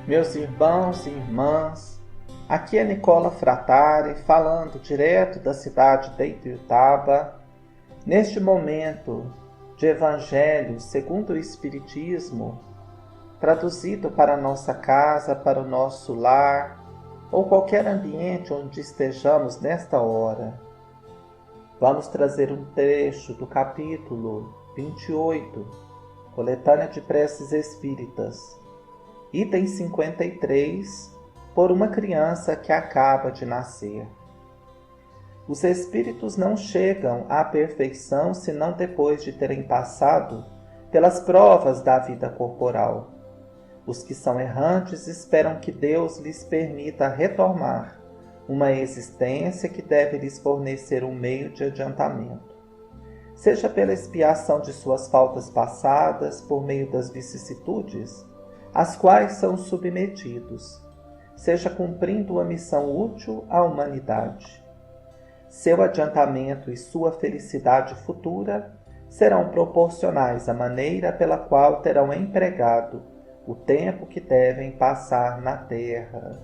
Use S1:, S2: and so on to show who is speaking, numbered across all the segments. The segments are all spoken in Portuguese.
S1: Meus irmãos e irmãs, aqui é Nicola Fratari falando direto da cidade de Ituiutaba, neste momento de Evangelho segundo o Espiritismo, traduzido para a nossa casa, para o nosso lar ou qualquer ambiente onde estejamos nesta hora. Vamos trazer um trecho do capítulo 28, Coletânea de Preces Espíritas, item 53, por uma criança que acaba de nascer. Os espíritos não chegam à perfeição senão depois de terem passado pelas provas da vida corporal. Os que são errantes esperam que Deus lhes permita retomar uma existência que deve lhes fornecer um meio de adiantamento, seja pela expiação de suas faltas passadas por meio das vicissitudes às quais são submetidos, seja cumprindo uma missão útil à humanidade. Seu adiantamento e sua felicidade futura serão proporcionais à maneira pela qual terão empregado o tempo que devem passar na terra.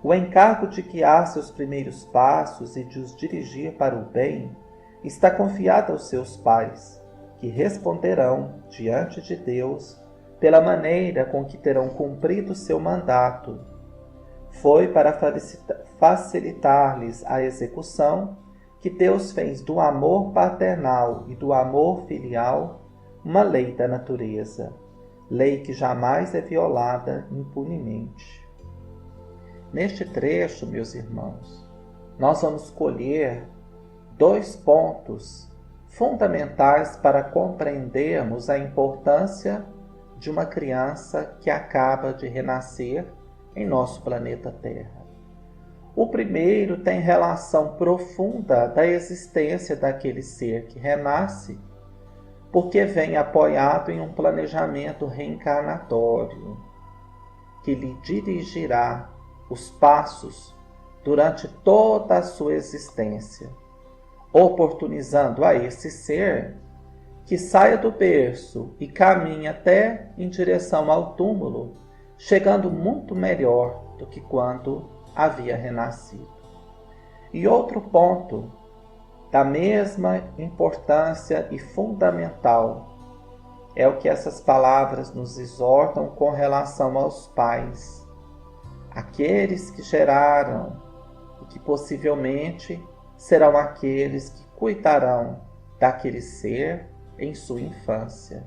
S1: O encargo de guiar seus primeiros passos e de os dirigir para o bem está confiado aos seus pais, que responderão diante de Deus pela maneira com que terão cumprido seu mandato. Foi para facilitar-lhes a execução que Deus fez do amor paternal e do amor filial uma lei da natureza, lei que jamais é violada impunemente. Neste trecho, meus irmãos, nós vamos colher 2 pontos fundamentais para compreendermos a importância de uma criança que acaba de renascer em nosso planeta Terra. O primeiro tem relação profunda da existência daquele ser que renasce, porque vem apoiado em um planejamento reencarnatório, que lhe dirigirá os passos durante toda a sua existência, oportunizando a esse ser que saia do berço e caminhe até em direção ao túmulo, chegando muito melhor do que quando havia renascido. E outro ponto da mesma importância e fundamental é o que essas palavras nos exortam com relação aos pais, aqueles que geraram e que possivelmente serão aqueles que cuidarão daquele ser em sua infância.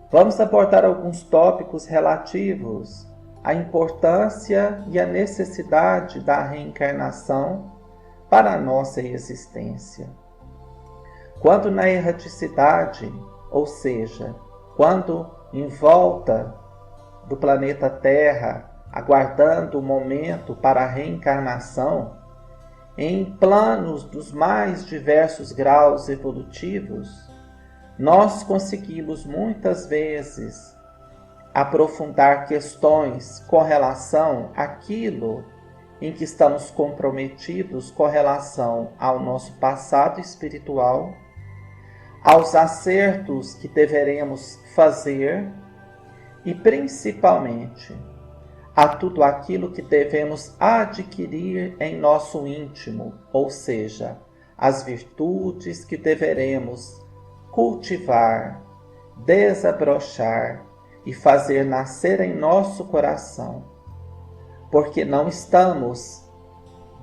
S1: Vamos abordar alguns tópicos relativos à importância e à necessidade da reencarnação para a nossa existência. Quando na erraticidade, ou seja, quando em volta do planeta Terra, aguardando o momento para a reencarnação, em planos dos mais diversos graus evolutivos, nós conseguimos muitas vezes aprofundar questões com relação àquilo em que estamos comprometidos com relação ao nosso passado espiritual, aos acertos que deveremos fazer e, principalmente, a tudo aquilo que devemos adquirir em nosso íntimo, ou seja, as virtudes que deveremos cultivar, desabrochar e fazer nascer em nosso coração, porque não estamos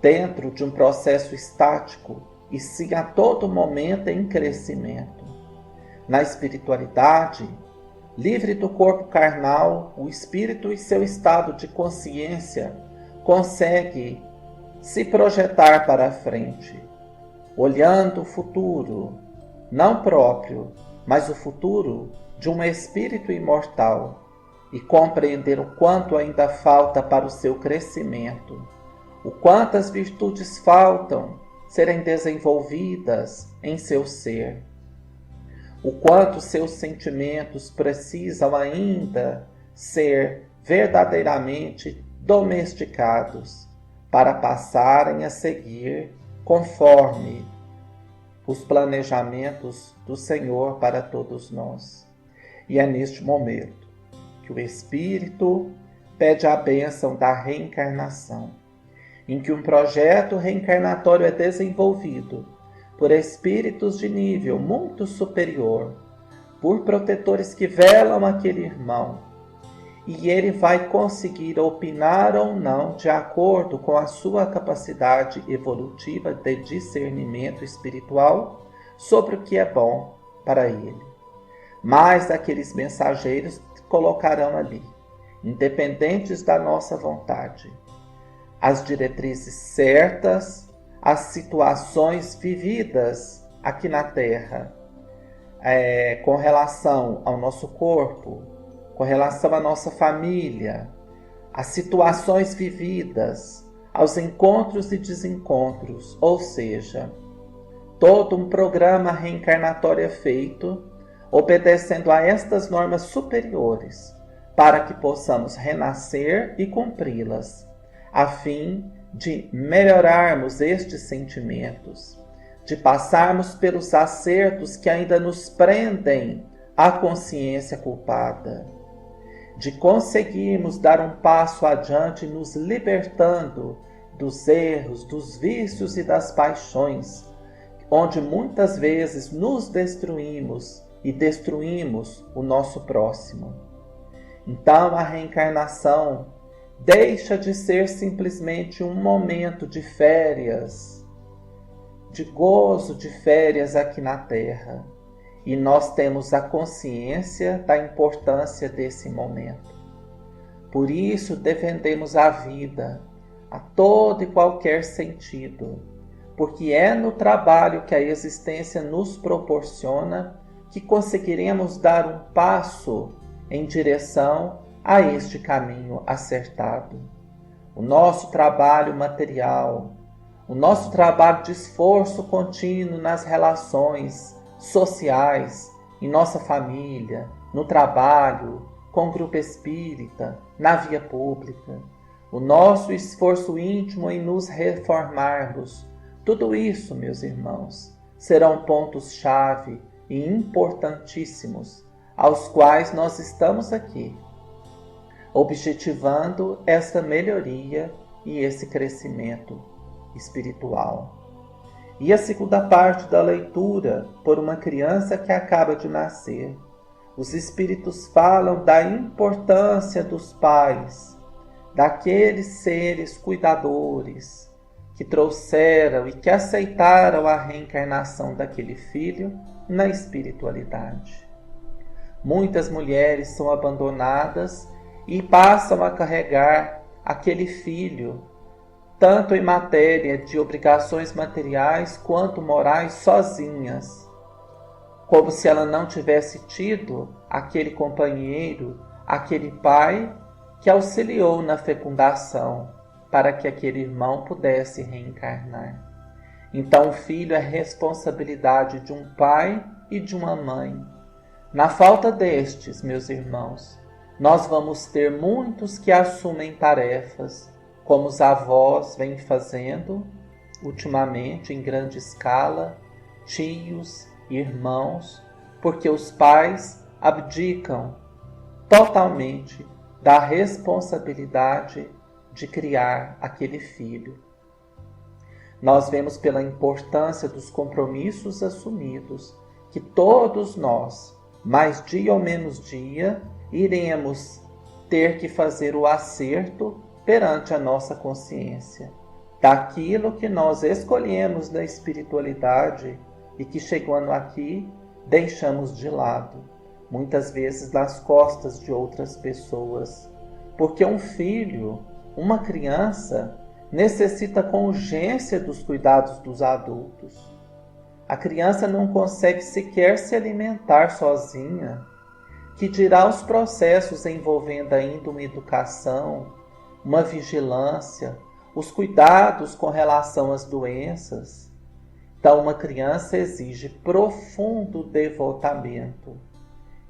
S1: dentro de um processo estático, e sim a todo momento em crescimento. Na espiritualidade, livre do corpo carnal, o espírito e seu estado de consciência consegue se projetar para a frente, olhando o futuro, não próprio, mas o futuro de um espírito imortal, e compreender o quanto ainda falta para o seu crescimento, o quanto as virtudes faltam serem desenvolvidas em seu ser, o quanto seus sentimentos precisam ainda ser verdadeiramente domesticados para passarem a seguir conforme os planejamentos do Senhor para todos nós. E é neste momento que o espírito pede a bênção da reencarnação, em que um projeto reencarnatório é desenvolvido por espíritos de nível muito superior, por protetores que velam aquele irmão, e ele vai conseguir opinar ou não de acordo com a sua capacidade evolutiva de discernimento espiritual sobre o que é bom para ele. Mas aqueles mensageiros colocarão ali, independentes da nossa vontade, as diretrizes certas, as situações vividas aqui na Terra, com relação ao nosso corpo, com relação à nossa família, às situações vividas, aos encontros e desencontros, ou seja, todo um programa reencarnatório é feito obedecendo a estas normas superiores, para que possamos renascer e cumpri-las, a fim de melhorarmos estes sentimentos, de passarmos pelos acertos que ainda nos prendem à consciência culpada, de conseguirmos dar um passo adiante nos libertando dos erros, dos vícios e das paixões, onde muitas vezes nos destruímos e destruímos o nosso próximo. Então a reencarnação deixa de ser simplesmente um momento de férias, de gozo de férias aqui na Terra, e nós temos a consciência da importância desse momento. Por isso defendemos a vida a todo e qualquer sentido, porque é no trabalho que a existência nos proporciona que conseguiremos dar um passo em direção a este caminho acertado. O nosso trabalho material, o nosso trabalho de esforço contínuo nas relações sociais, em nossa família, no trabalho, com o grupo espírita, na via pública, o nosso esforço íntimo em nos reformarmos, tudo isso, meus irmãos, serão pontos-chave e importantíssimos aos quais nós estamos aqui, objetivando essa melhoria e esse crescimento espiritual. E a segunda parte da leitura, por uma criança que acaba de nascer, os espíritos falam da importância dos pais, daqueles seres cuidadores que trouxeram e que aceitaram a reencarnação daquele filho na espiritualidade. Muitas mulheres são abandonadas e passam a carregar aquele filho, tanto em matéria de obrigações materiais quanto morais, sozinhas, como se ela não tivesse tido aquele companheiro, aquele pai que auxiliou na fecundação para que aquele irmão pudesse reencarnar. Então o filho é responsabilidade de um pai e de uma mãe. Na falta destes, meus irmãos, nós vamos ter muitos que assumem tarefas, como os avós vêm fazendo ultimamente em grande escala, tios, irmãos, porque os pais abdicam totalmente da responsabilidade de criar aquele filho. Nós vemos pela importância dos compromissos assumidos que todos nós, mais dia ou menos dia, iremos ter que fazer o acerto perante a nossa consciência daquilo que nós escolhemos da espiritualidade e que, chegando aqui, deixamos de lado, muitas vezes nas costas de outras pessoas, porque um filho, uma criança, necessita com urgência dos cuidados dos adultos. A criança não consegue sequer se alimentar sozinha, que dirá os processos envolvendo ainda uma educação, uma vigilância, os cuidados com relação às doenças. Então, uma criança exige profundo devotamento.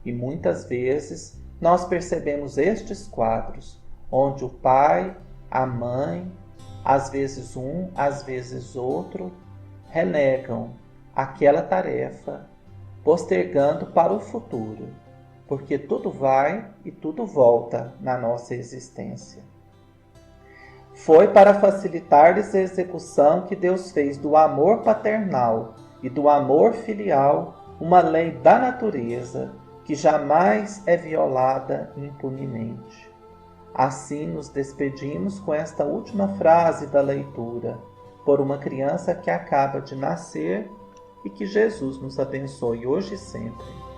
S1: E muitas vezes nós percebemos estes quadros, onde o pai, a mãe, às vezes um, às vezes outro, renegam aquela tarefa, postergando para o futuro, porque tudo vai e tudo volta na nossa existência. Foi para facilitar-lhes a execução que Deus fez do amor paternal e do amor filial uma lei da natureza que jamais é violada impunemente. Assim nos despedimos com esta última frase da leitura, por uma criança que acaba de nascer, e que Jesus nos abençoe hoje e sempre.